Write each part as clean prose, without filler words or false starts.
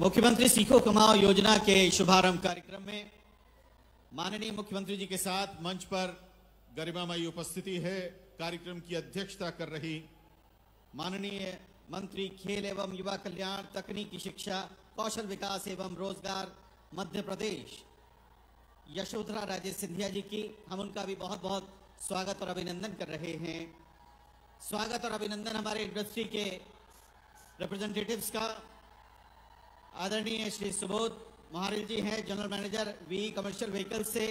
मुख्यमंत्री सीखो कमाओ योजना के शुभारंभ कार्यक्रम में माननीय मुख्यमंत्री जी के साथ मंच पर गरिमामयी उपस्थिति है। कार्यक्रम की अध्यक्षता कर रही माननीय मंत्री खेल एवं युवा कल्याण, तकनीकी शिक्षा, कौशल विकास एवं रोजगार मध्य प्रदेश यशोधरा राजे सिंधिया जी की हम उनका भी बहुत बहुत स्वागत और अभिनंदन कर रहे हैं। स्वागत और अभिनंदन हमारे इंडस्ट्री के रिप्रेजेंटेटिव्स का। आदरणीय श्री सुबोध महारिल जी हैं general manager VE Commercial Vehicle से,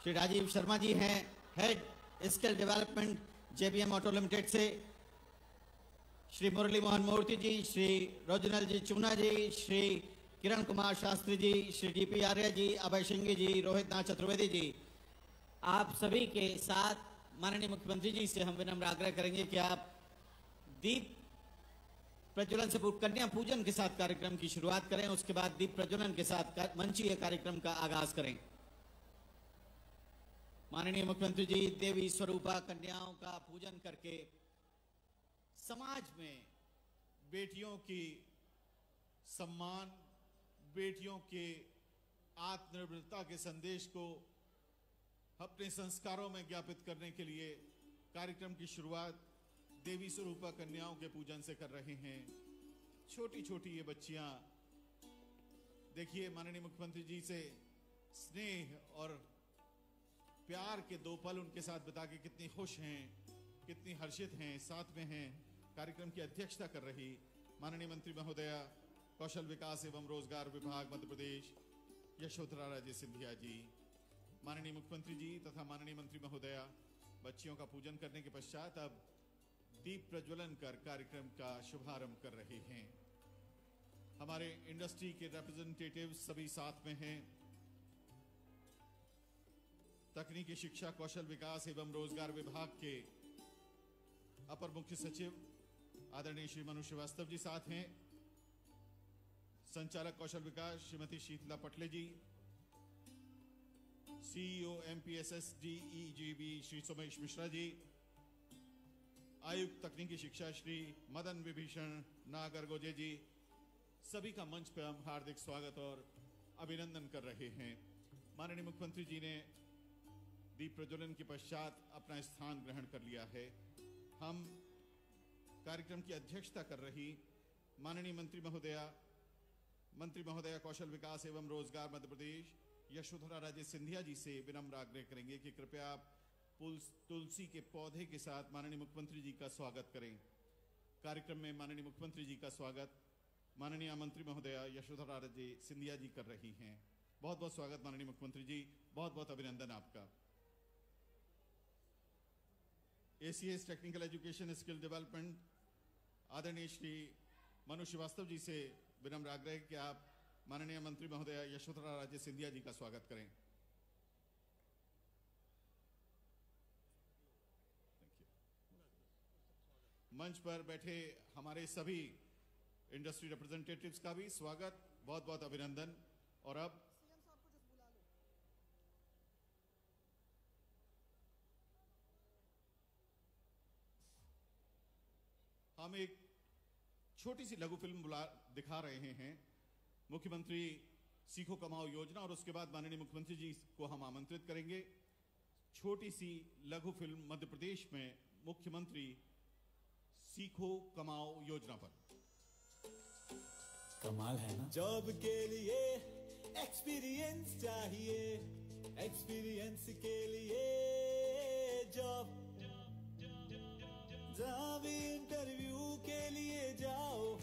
श्री राजीव शर्मा जी हैं head skill development JBM auto limited से, श्री मुरली मोहन मूर्ति जी, श्री रोजनल जी चूना जी, श्री किरण कुमार शास्त्री जी, श्री डीपी आर्य जी, अभय सिंह जी, रोहित नाथ चतुर्वेदी जी। आप सभी के साथ माननीय मुख्यमंत्री जी से हम विनम्र आग्रह करेंगे कि आप दीप प्रज्वलन से कन्या पूजन के साथ कार्यक्रम की शुरुआत करें। उसके बाद दीप प्रज्वलन के साथ मंचीय कार्यक्रम का आगाज करें। माननीय मुख्यमंत्री जी देवी स्वरूपा कन्याओं का पूजन करके समाज में बेटियों की सम्मान, बेटियों के आत्मनिर्भरता के संदेश को अपने संस्कारों में ज्ञापित करने के लिए कार्यक्रम की शुरुआत देवी स्वरूपा कन्याओं के पूजन से कर रहे हैं। छोटी छोटी ये बच्चियां देखिए माननीय मुख्यमंत्री जी से स्नेह और प्यार के दो पल उनके साथ बिता के कितनी खुश हैं, कितनी हर्षित हैं, साथ में हैं। कार्यक्रम की अध्यक्षता कर रही माननीय मंत्री महोदया कौशल विकास एवं रोजगार विभाग मध्य प्रदेश यशोधरा राजे सिंधिया जी। माननीय मुख्यमंत्री जी तथा माननीय मंत्री महोदया बच्चियों का पूजन करने के पश्चात अब दीप प्रज्वलन कर कार्यक्रम का शुभारंभ कर रहे हैं। हमारे इंडस्ट्री के रिप्रेजेंटेटिव सभी साथ में हैं। तकनीकी शिक्षा, कौशल विकास एवं रोजगार विभाग के अपर मुख्य सचिव आदरणीय श्री मनु श्रीवास्तव जी साथ हैं। संचालक कौशल विकास श्रीमती शीतला पटले जी, सीईओ एमपीएसएस डीईजीबी श्री सोमेश मिश्रा जी, आयुक्त तकनीकी शिक्षा श्री मदन विभीषण नागरगोजे जी, सभी का मंच पर हम हार्दिक स्वागत और अभिनंदन कर रहे हैं। माननीय मुख्यमंत्री जी ने दीप प्रज्वलन के पश्चात अपना स्थान ग्रहण कर लिया है। हम कार्यक्रम की अध्यक्षता कर रही माननीय मंत्री महोदया कौशल विकास एवं रोजगार मध्य प्रदेश यशोधरा राजे सिंधिया जी से विनम्र आग्रह करेंगे कि कृपया आप तुलसी के पौधे के साथ माननीय मुख्यमंत्री जी का स्वागत करें। कार्यक्रम में माननीय मुख्यमंत्री जी का स्वागत माननीय मंत्री महोदया यशोधरा राजे सिंधिया जी कर रही हैं। बहुत बहुत स्वागत माननीय मुख्यमंत्री जी, बहुत बहुत अभिनंदन आपका। ACS technical education skill development आदरणीय श्री मनु श्रीवास्तव जी से विनम्र आग्रह कि आप माननीय मंत्री महोदया यशोधरा राजे सिंधिया जी का स्वागत करें। मंच पर बैठे हमारे सभी इंडस्ट्री रिप्रेजेंटेटिव्स का भी स्वागत, बहुत बहुत अभिनंदन। और अब हम एक छोटी सी लघु फिल्म दिखा रहे हैं, मुख्यमंत्री सीखो कमाओ योजना, और उसके बाद माननीय मुख्यमंत्री जी को हम आमंत्रित करेंगे छोटी सी लघु फिल्म मध्य प्रदेश में मुख्यमंत्री सीखो कमाओ योजना पर। कमाल है ना। जॉब के लिए एक्सपीरियंस चाहिए, एक्सपीरियंस के लिए जॉब, जहाँ भी इंटरव्यू के लिए जाओ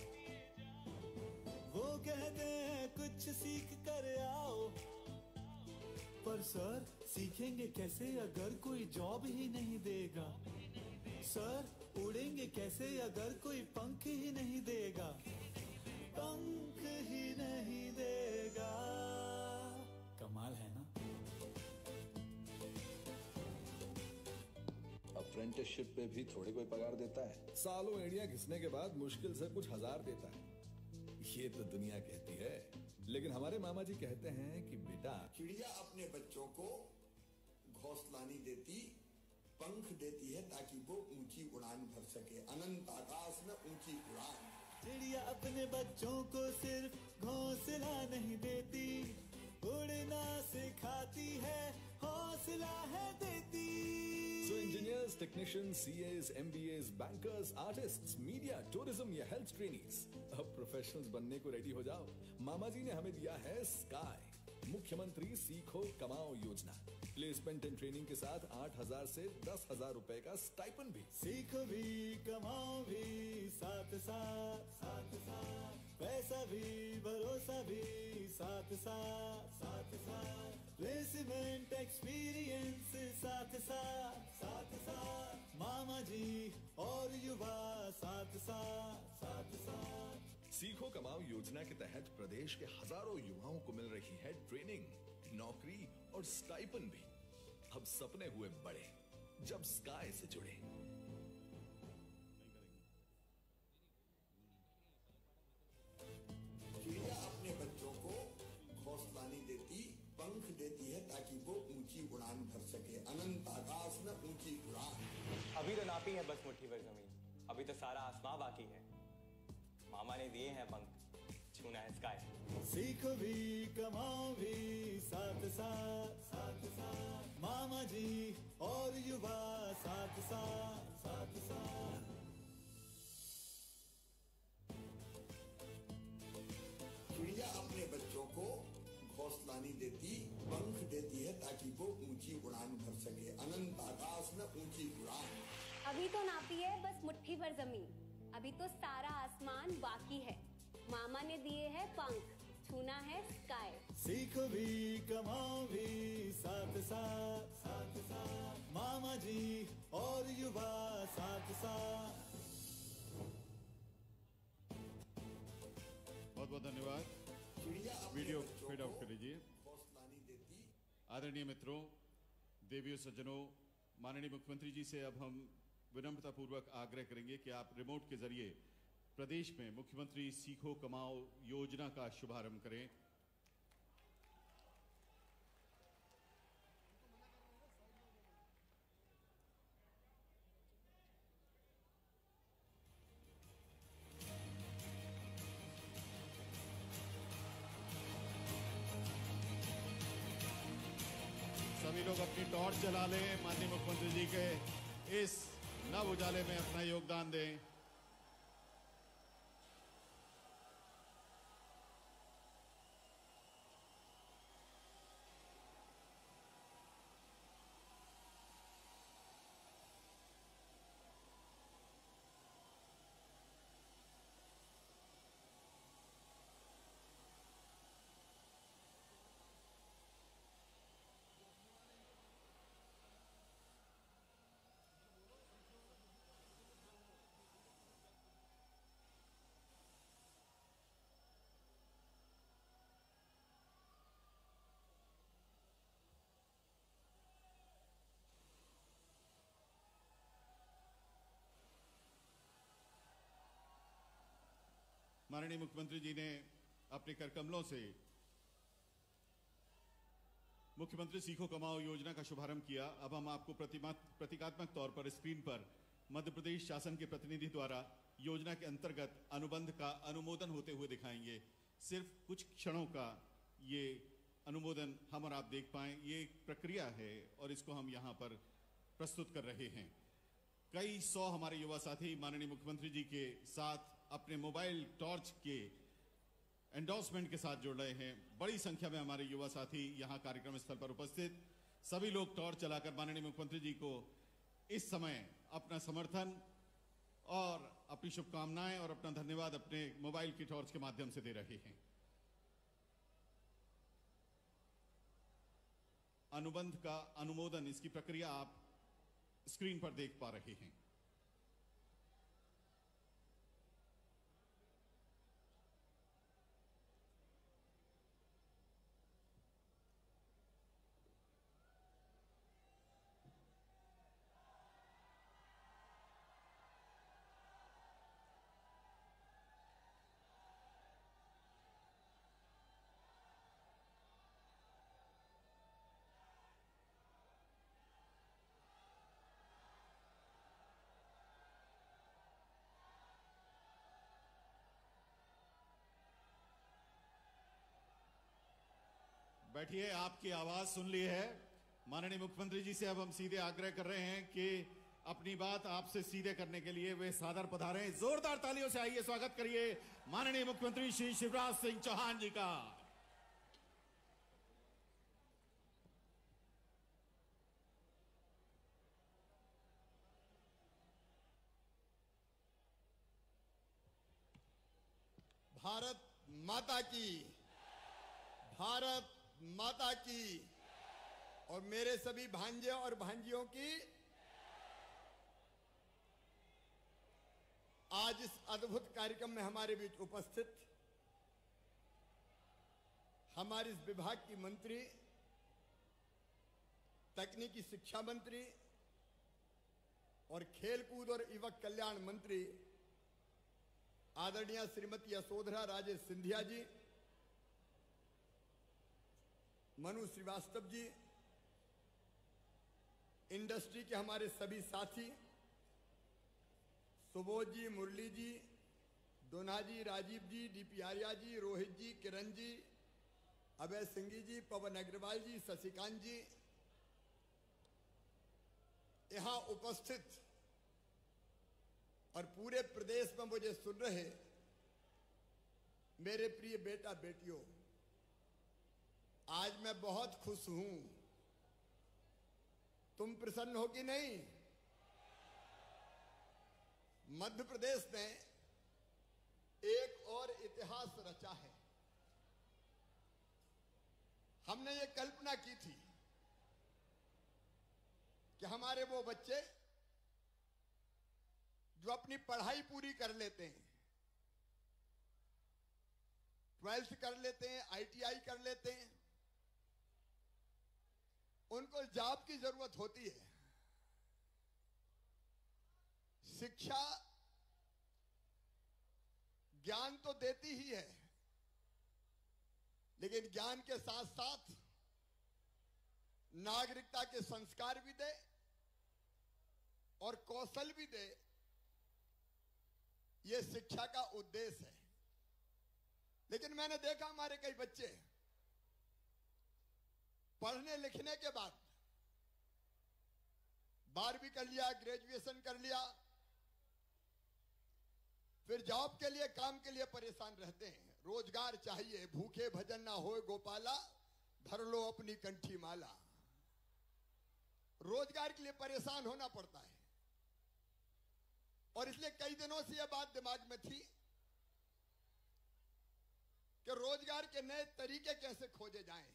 वो कहते हैं कुछ सीख कर आओ। पर सर सीखेंगे कैसे अगर कोई जॉब ही नहीं देगा? सर उड़ेंगे कैसे अगर कोई पंख ही नहीं देगा? पंख ही नहीं देगा। कमाल है ना। अप्रेंटिसशिप पे भी थोड़ी कोई पगार देता है। सालों एड़ियां घिसने के बाद मुश्किल से कुछ हजार देता है। ये तो दुनिया कहती है, लेकिन हमारे मामा जी कहते हैं कि बेटा, चिड़िया अपने बच्चों को घोंसला नहीं देती, पंख देती है ताकि वो ऊंची उड़ान भर सके, अनंत आकाश में ऊंची उड़ान। चिड़िया अपने बच्चों को सिर्फ घोंसला नहीं देती, उड़ना सिखाती है, हौसला है देती। So engineers, technicians, CAs, MBAs, bankers, artists, media, tourism या health trainees, अब प्रोफेशनल्स बनने को रेडी हो जाओ। मामा जी ने हमें दिया है स्काई, मुख्यमंत्री सीखो कमाओ योजना। प्लेसमेंट एंड ट्रेनिंग के साथ 8,000 से 10,000 रुपए का स्टाइपन भी। सीखो भी कमाओ भी साथ साथ, साथ साथ पैसा भी भरोसा भी साथ साथ, साथ साथ प्लेसमेंट एक्सपीरियंस साथ साथ, साथ साथ मामा जी और युवा साथ साथ, साथ साथ। सीखो कमाओ योजना के तहत प्रदेश के हजारों युवाओं को मिल रही है ट्रेनिंग, नौकरी और स्टाइपन भी। अब सपने हुए बड़े जब स्काई से जुड़े। चिड़िया अपने बच्चों को घोंसला नहीं देती, पंख देती है ताकि वो ऊंची उड़ान भर सके। अनंत आकाश में ऊंची उड़ान। अभी तो नापी है बस मुट्ठी भर जमीन, अभी तो सारा आसमां बाकी है। मामा ने दिए हैं पंख, छूना है स्काई। सीखो भी कमाओ भी साथ साथ, साथ साथ मामा जी और युवा साथ साथ, साथ साथ। चिड़िया अपने बच्चों को घोंसला नहीं देती, पंख देती है ताकि वो ऊंची उड़ान भर सके। अनंत आकाश में ऊंची उड़ान। अभी तो नापी है बस मुट्ठी भर जमीन, अभी तो सारा आसमान बाकी है। मामा ने दिए हैं पंख, छूना है स्काई। सीखो भी कमाओ भी साथ साथ, साथ साथ मामा जी और युवा साथ साथ। बहुत बहुत धन्यवाद। चिड़िया अपने वीडियो बच्चों फेड आउट को कर लीजिए। घोंसला नहीं देती। आदरणीय मित्रों, देवियों, सज्जनों, माननीय मुख्यमंत्री जी से अब हम विनम्रतापूर्वक आग्रह करेंगे कि आप रिमोट के जरिए प्रदेश में मुख्यमंत्री सीखो कमाओ योजना का शुभारंभ करें। सभी लोग अपनी टॉर्च जला लें, माननीय मुख्यमंत्री जी के इस नव उजाले में अपना योगदान दें। माननीय मुख्यमंत्री जी ने अपने करकमलों से मुख्यमंत्री सीखो कमाओ योजना का शुभारंभ किया। अब हम आपको प्रतीकात्मक तौर पर स्क्रीन पर मध्य प्रदेश शासन के प्रतिनिधि द्वारा योजना के अंतर्गत अनुबंध का अनुमोदन होते हुए दिखाएंगे। सिर्फ कुछ क्षणों का ये अनुमोदन हम और आप देख पाएं। ये एक प्रक्रिया है और इसको हम यहाँ पर प्रस्तुत कर रहे हैं। कई सौ हमारे युवा साथी माननीय मुख्यमंत्री जी के साथ अपने मोबाइल टॉर्च के एंडोर्समेंट के साथ जुड़ रहे हैं। बड़ी संख्या में हमारे युवा साथी यहाँ कार्यक्रम स्थल पर उपस्थित। सभी लोग टॉर्च चलाकर माननीय मुख्यमंत्री जी को इस समय अपना समर्थन और अपनी शुभकामनाएं और अपना धन्यवाद अपने मोबाइल की टॉर्च के माध्यम से दे रहे हैं। अनुबंध का अनुमोदन, इसकी प्रक्रिया आप स्क्रीन पर देख पा रहे हैं। बैठिए, आपकी आवाज सुन ली है। माननीय मुख्यमंत्री जी से अब हम सीधे आग्रह कर रहे हैं कि अपनी बात आपसे सीधे करने के लिए वे सादर पधारें। जोरदार तालियों से आइए स्वागत करिए माननीय मुख्यमंत्री श्री शिवराज सिंह चौहान जी का। भारत माता की, भारत माता की और मेरे सभी भांजे और भांजियों की। आज इस अद्भुत कार्यक्रम में हमारे बीच उपस्थित हमारे इस विभाग की मंत्री, तकनीकी शिक्षा मंत्री और खेलकूद और युवक कल्याण मंत्री आदरणीय श्रीमती यशोधरा राजे सिंधिया जी, मनु श्रीवास्तव जी, इंडस्ट्री के हमारे सभी साथी सुबोध जी, मुरली जी, दोना जी, राजीव जी, डीपी आर्या जी, रोहित जी, किरण जी, अभय सिंघी जी, पवन अग्रवाल जी, शशिकांत जी, यहां उपस्थित और पूरे प्रदेश में मुझे सुन रहे मेरे प्रिय बेटा बेटियों, आज मैं बहुत खुश हूं। तुम प्रसन्न हो कि नहीं? मध्य प्रदेश ने एक और इतिहास रचा है। हमने ये कल्पना की थी कि हमारे वो बच्चे जो अपनी पढ़ाई पूरी कर लेते हैं, 12th कर लेते हैं, ITI कर लेते हैं, उनको जॉब की जरूरत होती है। शिक्षा ज्ञान तो देती ही है, लेकिन ज्ञान के साथ साथ नागरिकता के संस्कार भी दे और कौशल भी दे। यह शिक्षा का उद्देश्य है। लेकिन मैंने देखा हमारे कई बच्चे पढ़ने लिखने के बाद 12वीं कर लिया, ग्रेजुएशन कर लिया, फिर जॉब के लिए, काम के लिए परेशान रहते हैं। रोजगार चाहिए, भूखे भजन ना होए गोपाला, धर लो अपनी कंठी माला। रोजगार के लिए परेशान होना पड़ता है। और इसलिए कई दिनों से यह बात दिमाग में थी कि रोजगार के नए तरीके कैसे खोजे जाएं।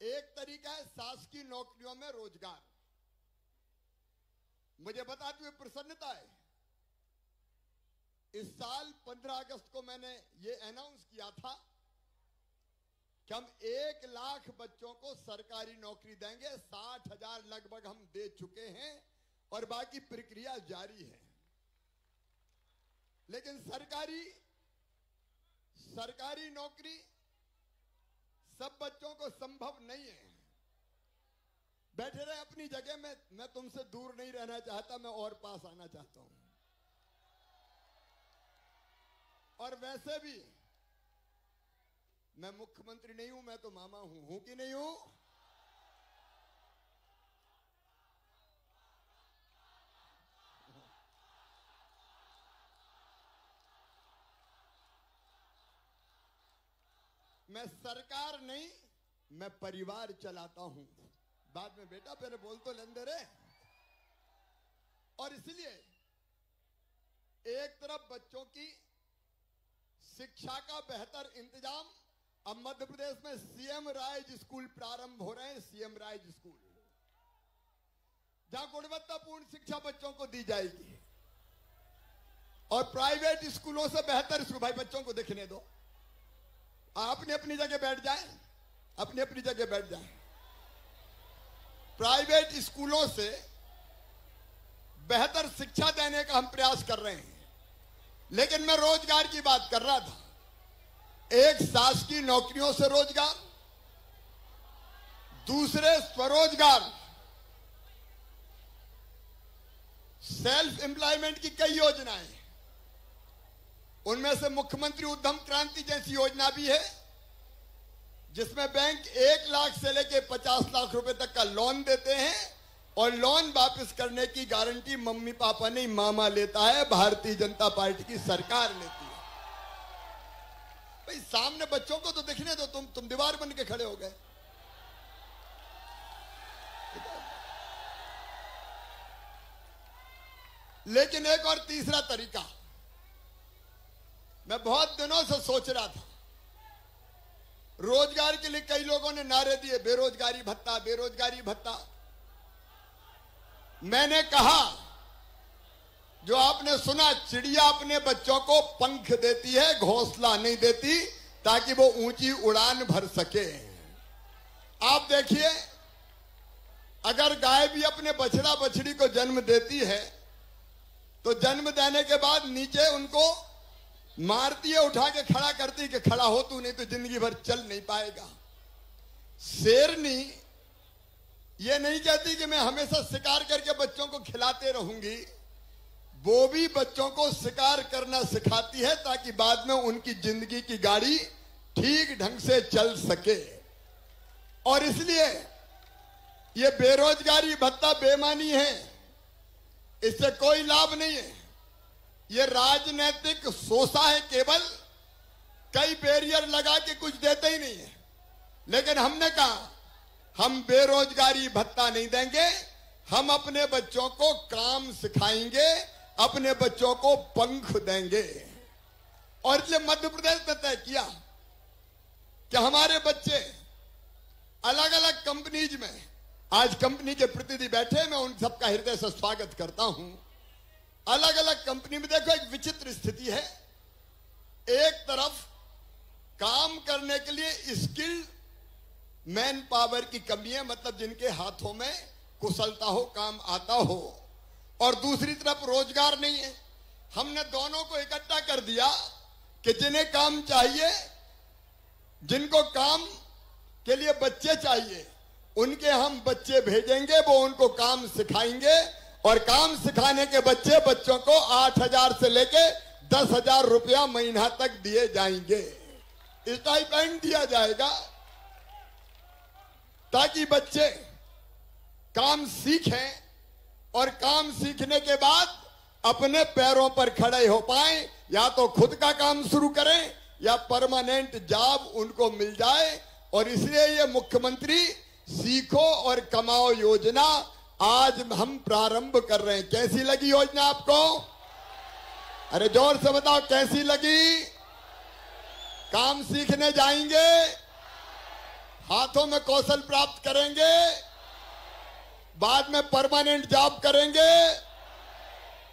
एक तरीका है शासकीय नौकरियों में रोजगार। मुझे बताते हुए प्रसन्नता है, इस साल 15 अगस्त को मैंने ये अनाउंस किया था कि हम 1 लाख बच्चों को सरकारी नौकरी देंगे। 60,000 लगभग हम दे चुके हैं और बाकी प्रक्रिया जारी है। लेकिन सरकारी नौकरी सब बच्चों को संभव नहीं है। बैठे रहे अपनी जगह में, मैं तुमसे दूर नहीं रहना चाहता, मैं और पास आना चाहता हूं। और वैसे भी मैं मुख्यमंत्री नहीं हूं, मैं तो मामा हूं कि नहीं हूं? मैं सरकार नहीं, मैं परिवार चलाता हूं। बाद में बेटा पहले बोल तो लेंदे रे। और इसलिए एक तरफ बच्चों की शिक्षा का बेहतर इंतजाम, अब मध्य प्रदेश में सीएम राइज स्कूल प्रारंभ हो रहे हैं। सीएम राइज स्कूल जहां गुणवत्तापूर्ण शिक्षा बच्चों को दी जाएगी और प्राइवेट स्कूलों से बेहतर स्कूल। भाई बच्चों को देखने दो, अपनी अपनी जगह बैठ जाए, अपनी अपनी जगह बैठ जाए। प्राइवेट स्कूलों से बेहतर शिक्षा देने का हम प्रयास कर रहे हैं। लेकिन मैं रोजगार की बात कर रहा था। एक शासकीय नौकरियों से रोजगार, दूसरे स्वरोजगार, सेल्फ एम्प्लॉयमेंट की कई योजनाएं, उनमें से मुख्यमंत्री उद्यम क्रांति जैसी योजना भी है जिसमें बैंक 1 लाख से लेके 50 लाख रुपए तक का लोन देते हैं और लोन वापस करने की गारंटी मम्मी पापा नहीं, मामा लेता है, भारतीय जनता पार्टी की सरकार लेती है। भाई सामने बच्चों को तो दिखने दो, तुम दीवार बन के खड़े हो गए। लेकिन एक और तीसरा तरीका मैं बहुत दिनों से सोच रहा था। रोजगार के लिए कई लोगों ने नारे दिए, बेरोजगारी भत्ता, बेरोजगारी भत्ता। मैंने कहा, जो आपने सुना, चिड़िया अपने बच्चों को पंख देती है, घोंसला नहीं देती, ताकि वो ऊंची उड़ान भर सके। आप देखिए, अगर गाय भी अपने बछड़ा बछड़ी को जन्म देती है तो जन्म देने के बाद नीचे उनको मारती है, उठा के खड़ा करती है कि खड़ा हो तू, नहीं तो जिंदगी भर चल नहीं पाएगा। शेरनी ये नहीं कहती कि मैं हमेशा शिकार करके बच्चों को खिलाते रहूंगी, वो भी बच्चों को शिकार करना सिखाती है ताकि बाद में उनकी जिंदगी की गाड़ी ठीक ढंग से चल सके। और इसलिए ये बेरोजगारी भत्ता बेईमानी है, इससे कोई लाभ नहीं है। ये राजनीतिक सोसा है, केवल कई बैरियर लगा के कुछ देते ही नहीं है। लेकिन हमने कहा हम बेरोजगारी भत्ता नहीं देंगे, हम अपने बच्चों को काम सिखाएंगे, अपने बच्चों को पंख देंगे। और इसलिए मध्य प्रदेश ने तय किया कि हमारे बच्चे अलग अलग कंपनीज में, आज कंपनी के प्रतिनिधि बैठे, मैं उन सबका हृदय से स्वागत करता हूं। अलग अलग कंपनी में देखो, एक विचित्र स्थिति है। एक तरफ काम करने के लिए स्किल्ड मैन पावर की कमी है, मतलब जिनके हाथों में कुशलता हो, काम आता हो, और दूसरी तरफ रोजगार नहीं है। हमने दोनों को इकट्ठा कर दिया कि जिन्हें काम चाहिए, जिनको काम के लिए बच्चे चाहिए, उनके हम बच्चे भेजेंगे, वो उनको काम सिखाएंगे, और काम सिखाने के बच्चों को 8,000 से लेके 10,000 रुपया महीना तक दिए जाएंगे। स्टाइपेंड दिया जाएगा ताकि बच्चे काम सीखें और काम सीखने के बाद अपने पैरों पर खड़े हो पाएं, या तो खुद का काम शुरू करें या परमानेंट जॉब उनको मिल जाए। और इसलिए ये मुख्यमंत्री सीखो और कमाओ योजना आज हम प्रारंभ कर रहे हैं। कैसी लगी योजना आपको? अरे जोर से बताओ, कैसी लगी? काम सीखने जाएंगे, हाथों में कौशल प्राप्त करेंगे, बाद में परमानेंट जॉब करेंगे,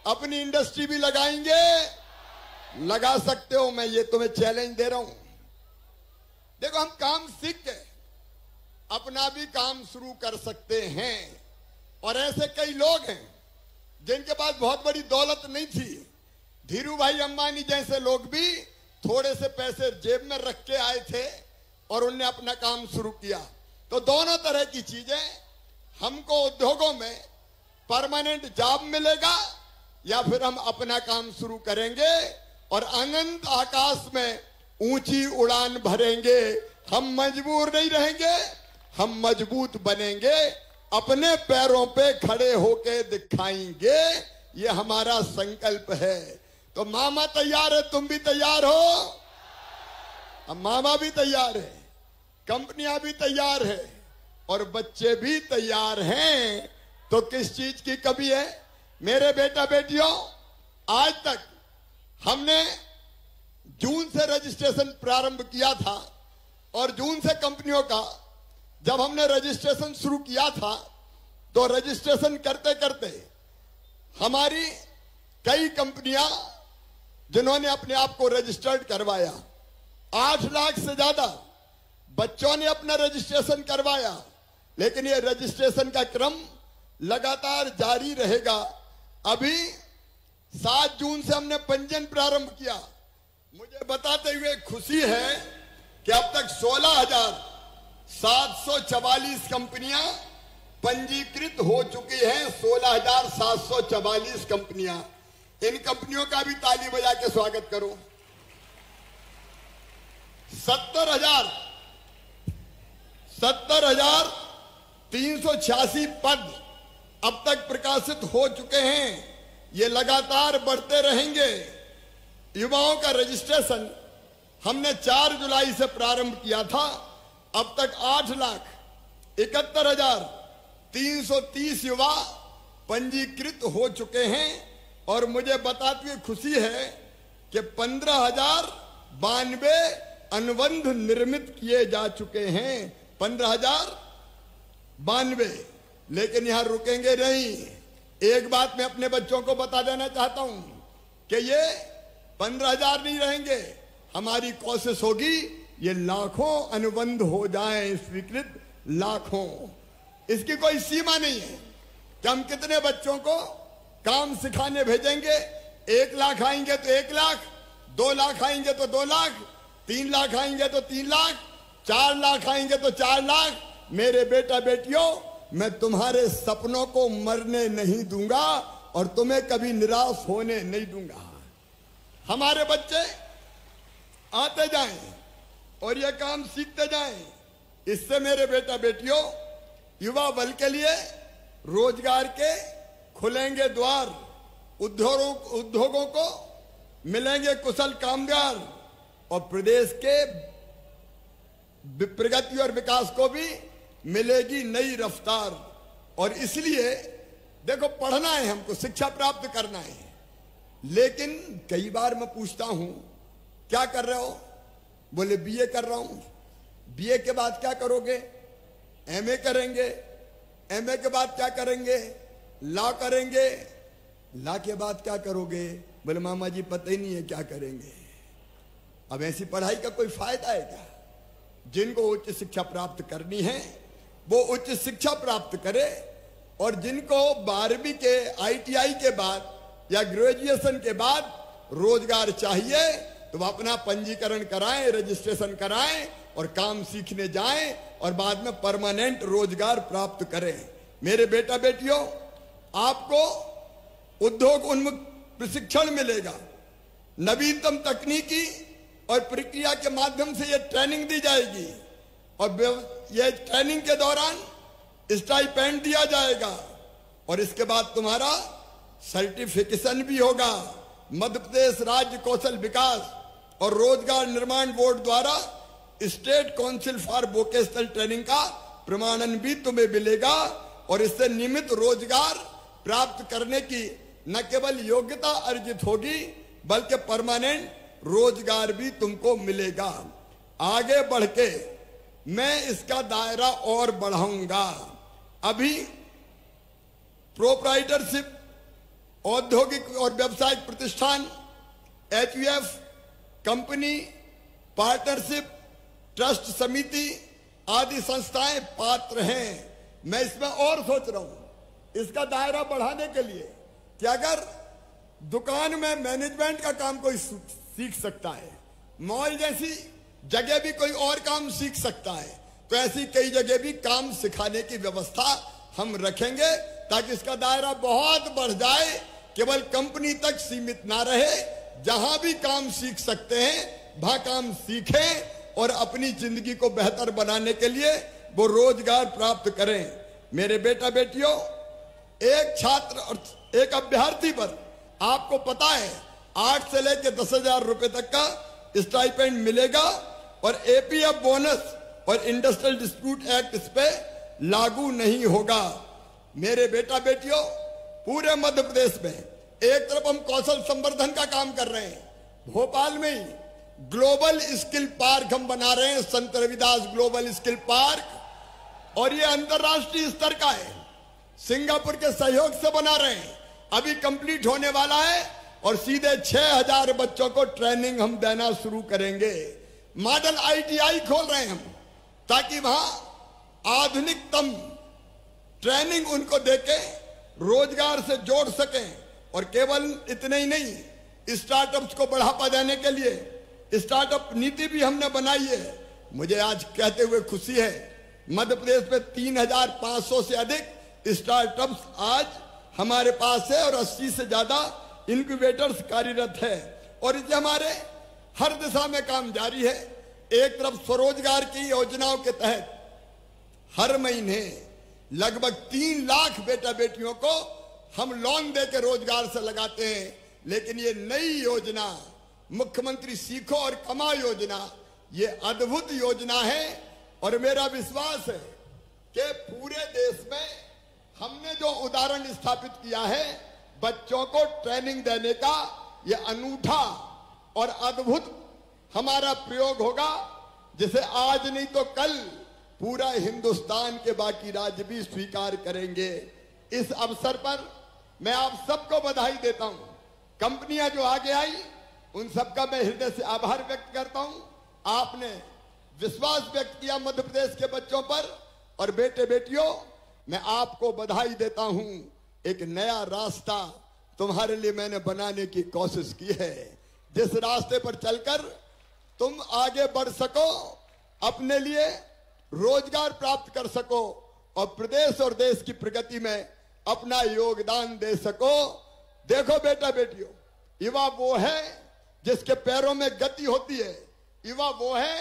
अपनी इंडस्ट्री भी लगाएंगे। लगा सकते हो, मैं ये तुम्हें चैलेंज दे रहा हूं। देखो, हम काम सीख के अपना भी काम शुरू कर सकते हैं। और ऐसे कई लोग हैं जिनके पास बहुत बड़ी दौलत नहीं थी। धीरू भाई अंबानी जैसे लोग भी थोड़े से पैसे जेब में रख के आए थे और उनने अपना काम शुरू किया। तो दोनों तरह की चीजें, हमको उद्योगों में परमानेंट जॉब मिलेगा या फिर हम अपना काम शुरू करेंगे और अनंत आकाश में ऊंची उड़ान भरेंगे। हम मजबूर नहीं रहेंगे, हम मजबूत बनेंगे, अपने पैरों पे खड़े होके दिखाएंगे। ये हमारा संकल्प है। तो मामा तैयार है, तुम भी तैयार हो? अब मामा भी तैयार है, कंपनियां भी तैयार है और बच्चे भी तैयार हैं। तो किस चीज की कमी है? मेरे बेटा बेटियों, आज तक हमने जून से रजिस्ट्रेशन प्रारंभ किया था और जून से कंपनियों का जब हमने रजिस्ट्रेशन शुरू किया था तो रजिस्ट्रेशन करते करते हमारी कई कंपनियां जिन्होंने अपने आप को रजिस्टर्ड करवाया, 8 लाख से ज्यादा बच्चों ने अपना रजिस्ट्रेशन करवाया। लेकिन ये रजिस्ट्रेशन का क्रम लगातार जारी रहेगा। अभी 7 जून से हमने पंजीयन प्रारंभ किया। मुझे बताते हुए खुशी है कि अब तक 16,744 कंपनियां पंजीकृत हो चुकी हैं। 16,744 कंपनियां। इन कंपनियों का भी ताली बजा के स्वागत करो। 70,000 70,386 पद अब तक प्रकाशित हो चुके हैं। ये लगातार बढ़ते रहेंगे। युवाओं का रजिस्ट्रेशन हमने 4 जुलाई से प्रारंभ किया था। अब तक 8,71,330 युवा पंजीकृत हो चुके हैं और मुझे बताते हुए खुशी है कि 15,092 अनुबंध निर्मित किए जा चुके हैं। 15,092। लेकिन यहां रुकेंगे नहीं। एक बात मैं अपने बच्चों को बता देना चाहता हूं कि ये 15,000 नहीं रहेंगे। हमारी कोशिश होगी ये लाखों अनुबंध हो जाएं, स्वीकृत लाखों। इसकी कोई सीमा नहीं है कि हम कितने बच्चों को काम सिखाने भेजेंगे। 1 लाख आएंगे तो 1 लाख, 2 लाख आएंगे तो 2 लाख, 3 लाख आएंगे तो 3 लाख, 4 लाख आएंगे तो 4 लाख। मेरे बेटा बेटियों, मैं तुम्हारे सपनों को मरने नहीं दूंगा और तुम्हें कभी निराश होने नहीं दूंगा। हमारे बच्चे आते जाएं और ये काम सीखते जाएं। इससे मेरे बेटा बेटियों, युवा बल के लिए रोजगार के खुलेंगे द्वार। उद्योगों को मिलेंगे कुशल कामगार और प्रदेश के प्रगति और विकास को भी मिलेगी नई रफ्तार। और इसलिए देखो, पढ़ना है हमको, शिक्षा प्राप्त करना है। लेकिन कई बार मैं पूछता हूं, क्या कर रहे हो? बोले बीए कर रहा हूं। बीए के बाद क्या करोगे? एमए करेंगे। एमए के बाद क्या करेंगे? लॉ करेंगे। लॉ के बाद क्या करोगे? बोले मामा जी पता ही नहीं है क्या करेंगे। अब ऐसी पढ़ाई का कोई फायदा है क्या? जिनको उच्च शिक्षा प्राप्त करनी है वो उच्च शिक्षा प्राप्त करे, और जिनको 12वीं के ITI के बाद या ग्रेजुएशन के बाद रोजगार चाहिए तो वो अपना पंजीकरण कराएं, रजिस्ट्रेशन कराएं और काम सीखने जाएं और बाद में परमानेंट रोजगार प्राप्त करें। मेरे बेटा बेटियों, आपको उद्योग उन्मुख प्रशिक्षण मिलेगा। नवीनतम तकनीकी और प्रक्रिया के माध्यम से यह ट्रेनिंग दी जाएगी और यह ट्रेनिंग के दौरान स्टाइपेंड दिया जाएगा और इसके बाद तुम्हारा सर्टिफिकेशन भी होगा। मध्य प्रदेश राज्य कौशल विकास और रोजगार निर्माण बोर्ड द्वारा state council for vocational training का प्रमाणन भी तुम्हें मिलेगा और इससे नियमित रोजगार प्राप्त करने की न केवल योग्यता अर्जित होगी बल्कि परमानेंट रोजगार भी तुमको मिलेगा। आगे बढ़ के मैं इसका दायरा और बढ़ाऊंगा। अभी प्रोप्राइटरशिप, औद्योगिक और व्यावसायिक प्रतिष्ठान, HUF, कंपनी, पार्टनरशिप, ट्रस्ट समिति आदि संस्थाएं पात्र हैं। मैं इसमें और सोच रहा हूं इसका दायरा बढ़ाने के लिए कि अगर दुकान में मैनेजमेंट का काम कोई सीख सकता है, मॉल जैसी जगह भी कोई और काम सीख सकता है, तो ऐसी कई जगह भी काम सिखाने की व्यवस्था हम रखेंगे ताकि इसका दायरा बहुत बढ़ जाए, केवल कंपनी तक सीमित ना रहे। जहां भी काम सीख सकते हैं वहां काम सीखें और अपनी जिंदगी को बेहतर बनाने के लिए वो रोजगार प्राप्त करें। मेरे बेटा बेटियों, एक छात्र और एक अभ्यर्थी पर आपको पता है 8 से लेकर 10,000 रुपए तक का स्टाइपेंड मिलेगा और APF बोनस और इंडस्ट्रियल डिस्प्यूट एक्ट इस पे लागू नहीं होगा। मेरे बेटा बेटियों, पूरे मध्य प्रदेश में एक तरफ हम कौशल संवर्धन का काम कर रहे हैं। भोपाल में ही ग्लोबल स्किल पार्क हम बना रहे हैं, संत रविदास ग्लोबल स्किल पार्क, और ये अंतरराष्ट्रीय स्तर का है। सिंगापुर के सहयोग से बना रहे हैं, अभी कंप्लीट होने वाला है और सीधे 6,000 बच्चों को ट्रेनिंग हम देना शुरू करेंगे। मॉडल ITI खोल रहे हैं हम ताकि वहां आधुनिकतम ट्रेनिंग उनको देके रोजगार से जोड़ सकें। और केवल इतने ही नहीं, स्टार्टअप्स को बढ़ावा देने के लिए स्टार्टअप नीति भी हमने बनाई है। मुझे आज कहते हुए खुशी है, मध्य प्रदेश में 3,500 से अधिक स्टार्टअप्स आज हमारे पास है और 80 से ज्यादा इंक्यूबेटर्स कार्यरत है। और इसलिए हमारे हर दिशा में काम जारी है। एक तरफ स्वरोजगार की योजनाओं के तहत हर महीने लगभग 3 लाख बेटा बेटियों को हम लोन दे के रोजगार से लगाते हैं। लेकिन ये नई योजना मुख्यमंत्री सीखो और कमाओ योजना, ये अद्भुत योजना है। और मेरा विश्वास है कि पूरे देश में हमने जो उदाहरण स्थापित किया है बच्चों को ट्रेनिंग देने का, ये अनूठा और अद्भुत हमारा प्रयोग होगा, जिसे आज नहीं तो कल पूरा हिंदुस्तान के बाकी राज्य भी स्वीकार करेंगे। इस अवसर पर मैं आप सबको बधाई देता हूं। कंपनियां जो आगे आई उन सबका मैं हृदय से आभार व्यक्त करता हूं। आपने विश्वास व्यक्त किया मध्य प्रदेश के बच्चों पर, और बेटे बेटियों मैं आपको बधाई देता हूं। एक नया रास्ता तुम्हारे लिए मैंने बनाने की कोशिश की है, जिस रास्ते पर चलकर तुम आगे बढ़ सको, अपने लिए रोजगार प्राप्त कर सको और प्रदेश और देश की प्रगति में अपना योगदान दे सको। देखो बेटा बेटियों, युवा वो है जिसके पैरों में गति होती है, युवा वो है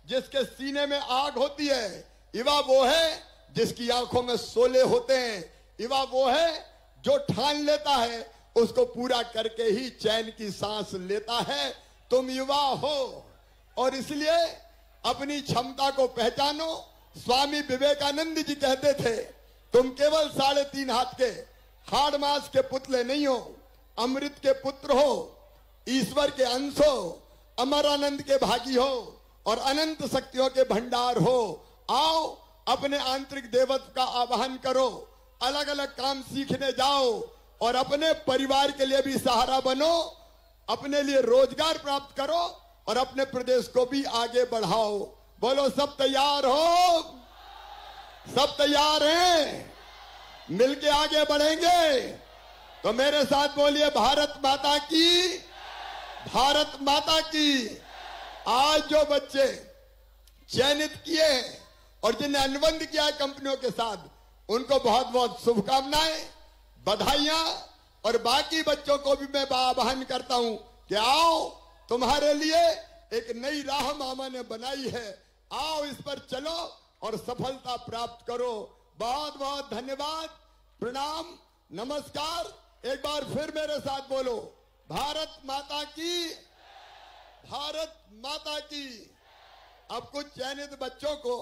जिसके सीने में आग होती है, युवा वो है जिसकी आंखों में शोले होते हैं, युवा वो है जो ठान लेता है उसको पूरा करके ही चैन की सांस लेता है। तुम युवा हो और इसलिए अपनी क्षमता को पहचानो। स्वामी विवेकानंद जी कहते थे, तुम केवल 3.5 हाथ के हाड़ मांस के पुतले नहीं हो, अमृत के पुत्र हो, ईश्वर के अंश हो, अमर आनंद के भागी हो और अनंत शक्तियों के भंडार हो। आओ अपने आंतरिक देवत्व का आवाहन करो, अलग अलग काम सीखने जाओ और अपने परिवार के लिए भी सहारा बनो, अपने लिए रोजगार प्राप्त करो और अपने प्रदेश को भी आगे बढ़ाओ। बोलो सब तैयार हो? सब तैयार हैं? मिलके आगे बढ़ेंगे? तो मेरे साथ बोलिए भारत माता की, भारत माता की। आज जो बच्चे चयनित किए हैं और जिन्हें अनुबंध किया है कंपनियों के साथ, उनको बहुत बहुत शुभकामनाएं, बधाइयां। और बाकी बच्चों को भी मैं आह्वान करता हूं कि आओ, तुम्हारे लिए एक नई राह मामा ने बनाई है, आओ इस पर चलो और सफलता प्राप्त करो। बहुत बहुत धन्यवाद, प्रणाम, नमस्कार। एक बार फिर मेरे साथ बोलो, भारत माता की, भारत माता की। अब कुछ चयनित बच्चों को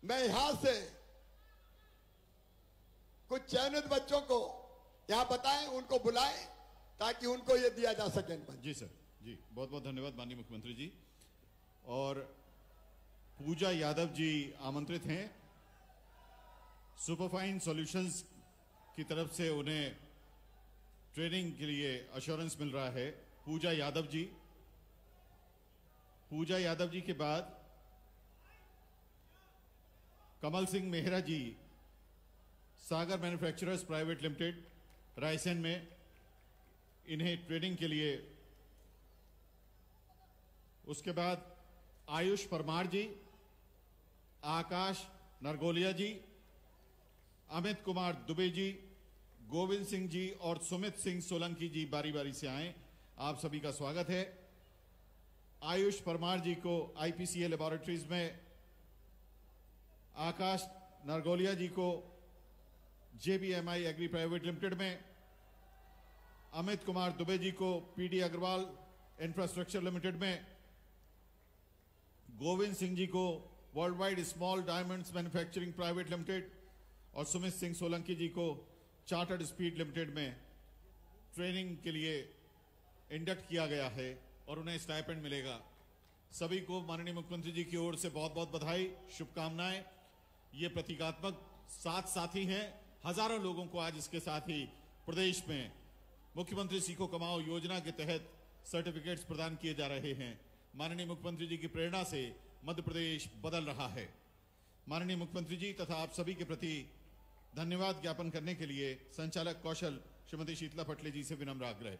मैं यहां से, कुछ चयनित बच्चों को यहां बताएं, उनको बुलाएं ताकि उनको ये दिया जा सके। जी सर, जी बहुत बहुत धन्यवाद माननीय मुख्यमंत्री जी। और पूजा यादव जी आमंत्रित हैं। सुपरफाइन सॉल्यूशंस की तरफ से उन्हें ट्रेनिंग के लिए अश्योरेंस मिल रहा है। पूजा यादव जी, पूजा यादव जी के बाद कमल सिंह मेहरा जी, सागर मैन्युफैक्चरर्स प्राइवेट लिमिटेड रायसेन में, इन्हें ट्रेनिंग के लिए। उसके बाद आयुष परमार जी, आकाश नरगोलिया जी, अमित कुमार दुबे जी, गोविंद सिंह जी और सुमित सिंह सोलंकी जी बारी बारी से आए। आप सभी का स्वागत है। आयुष परमार जी को आईपीसीए लेबोरेटरीज में, आकाश नरगोलिया जी को जेबीएमआई एग्री प्राइवेट लिमिटेड में, अमित कुमार दुबे जी को पीडी अग्रवाल इंफ्रास्ट्रक्चर लिमिटेड में, गोविंद सिंह जी को world wide small diamonds manufacturing private limited और सुमित सिंह सोलंकी जी को चार्टर्ड स्पीड लिमिटेड में ट्रेनिंग के लिए इंडक्ट किया गया है और उन्हें स्टाइपेंड मिलेगा। सभी को माननीय मुख्यमंत्री जी की ओर से बहुत बहुत बधाई, शुभकामनाएं। ये प्रतीकात्मक साथी हैं। हजारों लोगों को आज इसके साथ ही प्रदेश में मुख्यमंत्री सीखो कमाओ योजना के तहत सर्टिफिकेट्स प्रदान किए जा रहे हैं। माननीय मुख्यमंत्री जी की प्रेरणा से मध्य प्रदेश बदल रहा है। माननीय मुख्यमंत्री जी तथा आप सभी के प्रति धन्यवाद ज्ञापन करने के लिए संचालक कौशल श्रीमती शीतला पटले जी से विनम्र आग्रह।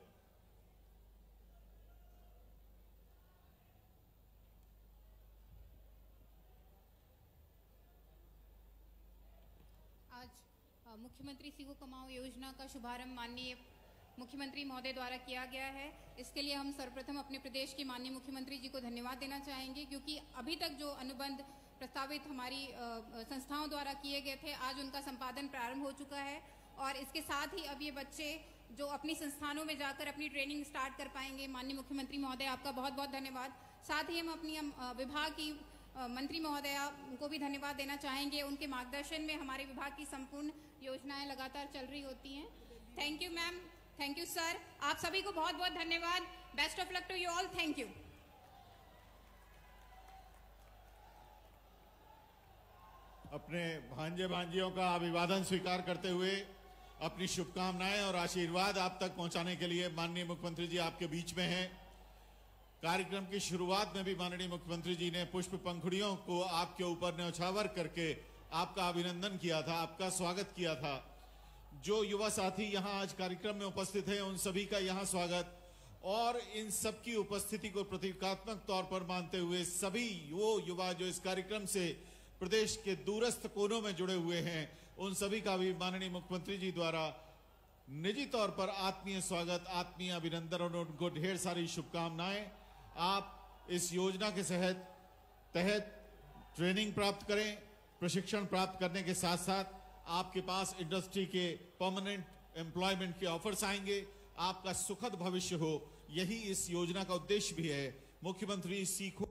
आज मुख्यमंत्री सीखो कमाओ योजना का शुभारंभ माननीय मुख्यमंत्री महोदय द्वारा किया गया है। इसके लिए हम सर्वप्रथम अपने प्रदेश के माननीय मुख्यमंत्री जी को धन्यवाद देना चाहेंगे, क्योंकि अभी तक जो अनुबंध प्रस्तावित हमारी संस्थाओं द्वारा किए गए थे, आज उनका संपादन प्रारंभ हो चुका है और इसके साथ ही अब ये बच्चे जो अपनी संस्थानों में जाकर अपनी ट्रेनिंग स्टार्ट कर पाएंगे। माननीय मुख्यमंत्री महोदय, आपका बहुत बहुत धन्यवाद। साथ ही हम अपनी विभाग की मंत्री महोदया को भी धन्यवाद देना चाहेंगे। उनके मार्गदर्शन में हमारे विभाग की संपूर्ण योजनाएं लगातार चल रही होती हैं। Thank you ma'am, thank you sir, आप सभी को बहुत बहुत धन्यवाद। Best of luck to you all, thank you. अपने भांजे भांजियों का अभिवादन स्वीकार करते हुए अपनी शुभकामनाएं और आशीर्वाद आप तक पहुंचाने के लिए माननीय मुख्यमंत्री जी आपके बीच में हैं। कार्यक्रम की शुरुआत में भी माननीय मुख्यमंत्री जी ने पुष्प पंखुड़ियों को आपके ऊपर न्यौछावर करके आपका अभिनंदन किया था, आपका स्वागत किया था। जो युवा साथी यहां आज कार्यक्रम में उपस्थित हैं, उन सभी का यहां स्वागत और इन सबकी उपस्थिति को प्रतीकात्मक तौर पर मानते हुए सभी वो युवा जो इस कार्यक्रम से प्रदेश के दूरस्थ कोनों में जुड़े हुए हैं, उन सभी का भी माननीय मुख्यमंत्री जी द्वारा निजी तौर पर आत्मीय स्वागत, आत्मीय अभिनंदन और उनको ढेर सारी शुभकामनाएं। आप इस योजना के तहत ट्रेनिंग प्राप्त करें, प्रशिक्षण प्राप्त करने के साथ साथ आपके पास इंडस्ट्री के परमानेंट एम्प्लॉयमेंट के ऑफर्स आएंगे, आपका सुखद भविष्य हो, यही इस योजना का उद्देश्य भी है। मुख्यमंत्री सीखो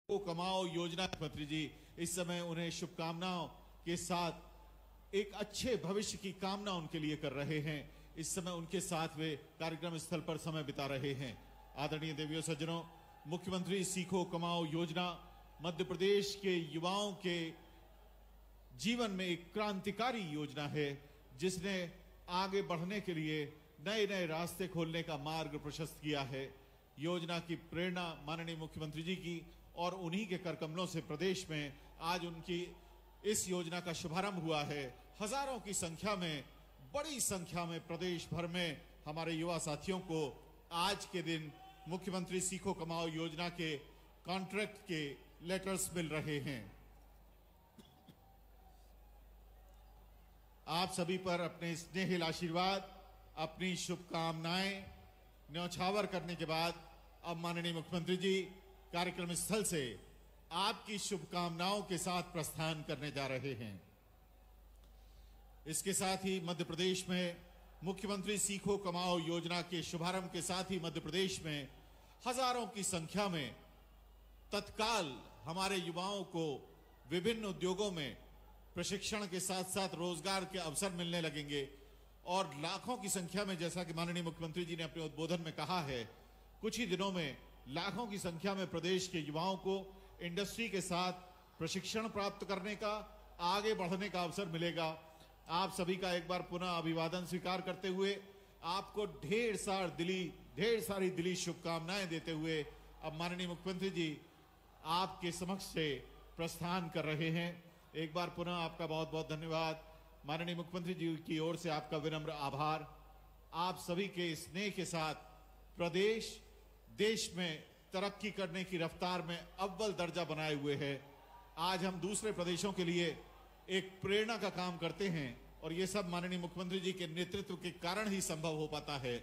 कमाओ योजना मंत्री जी इस समय उन्हें शुभकामनाओं के साथ एक अच्छे भविष्य की कामना उनके लिए कर रहे हैं। इस समय उनके साथ वे कार्यक्रम स्थल पर समय बिता रहे हैं। आदरणीय देवियों सज्जनों, मुख्यमंत्री सीखो कमाओ योजना मध्य प्रदेश के युवाओं के जीवन में एक क्रांतिकारी योजना है, जिसने आगे बढ़ने के लिए नए नए रास्ते खोलने का मार्ग प्रशस्त किया है। योजना की प्रेरणा माननीय मुख्यमंत्री जी की और उन्हीं के करकमलों से प्रदेश में आज उनकी इस योजना का शुभारंभ हुआ है। हजारों की संख्या में, बड़ी संख्या में प्रदेश भर में हमारे युवा साथियों को आज के दिन मुख्यमंत्री सीखो कमाओ योजना के कॉन्ट्रैक्ट के लेटर्स मिल रहे हैं। आप सभी पर अपने स्नेहिल आशीर्वाद, अपनी शुभकामनाएं न्यौछावर करने के बाद अब माननीय मुख्यमंत्री जी कार्यक्रम स्थल से आपकी शुभकामनाओं के साथ प्रस्थान करने जा रहे हैं। इसके साथ ही मध्य प्रदेश में मुख्यमंत्री सीखो कमाओ योजना के शुभारंभ के साथ ही मध्य प्रदेश में हजारों की संख्या में तत्काल हमारे युवाओं को विभिन्न उद्योगों में प्रशिक्षण के साथ साथ रोजगार के अवसर मिलने लगेंगे और लाखों की संख्या में, जैसा कि माननीय मुख्यमंत्री जी ने अपने उद्बोधन में कहा है, कुछ ही दिनों में लाखों की संख्या में प्रदेश के युवाओं को इंडस्ट्री के साथ प्रशिक्षण प्राप्त करने का, आगे बढ़ने का अवसर मिलेगा। आप सभी का एक बार पुनः अभिवादन स्वीकार करते हुए आपको ढेर सारी दिली शुभकामनाएं देते हुए अब माननीय मुख्यमंत्री जी आपके समक्ष से प्रस्थान कर रहे हैं। एक बार पुनः आपका बहुत बहुत धन्यवाद। माननीय मुख्यमंत्री जी की ओर से आपका विनम्र आभार। आप सभी के स्नेह के साथ प्रदेश देश में तरक्की करने की रफ्तार में अव्वल दर्जा बनाए हुए है। आज हम दूसरे प्रदेशों के लिए एक प्रेरणा का काम करते हैं और ये सब माननीय मुख्यमंत्री जी के नेतृत्व के कारण ही संभव हो पाता है।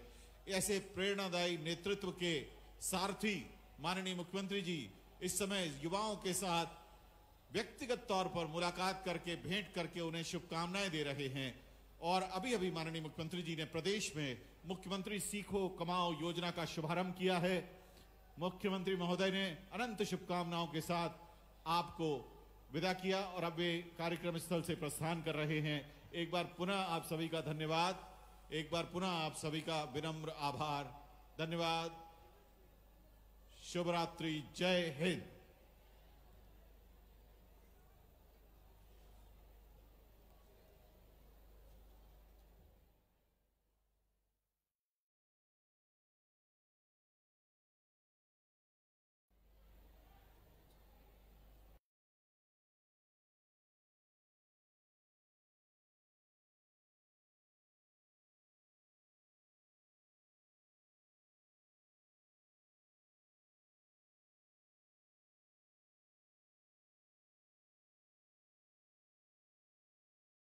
ऐसे प्रेरणादायी नेतृत्व के सारथी माननीय मुख्यमंत्री जी इस समय युवाओं के साथ व्यक्तिगत तौर पर मुलाकात करके, भेंट करके उन्हें शुभकामनाएं दे रहे हैं। और अभी अभी माननीय मुख्यमंत्री जी ने प्रदेश में मुख्यमंत्री सीखो कमाओ योजना का शुभारंभ किया है। मुख्यमंत्री महोदय ने अनंत शुभकामनाओं के साथ आपको विदा किया और अब वे कार्यक्रम स्थल से प्रस्थान कर रहे हैं। एक बार पुनः आप सभी का धन्यवाद, एक बार पुनः आप सभी का विनम्र आभार। धन्यवाद। शुभ रात्रि, जय हिंद।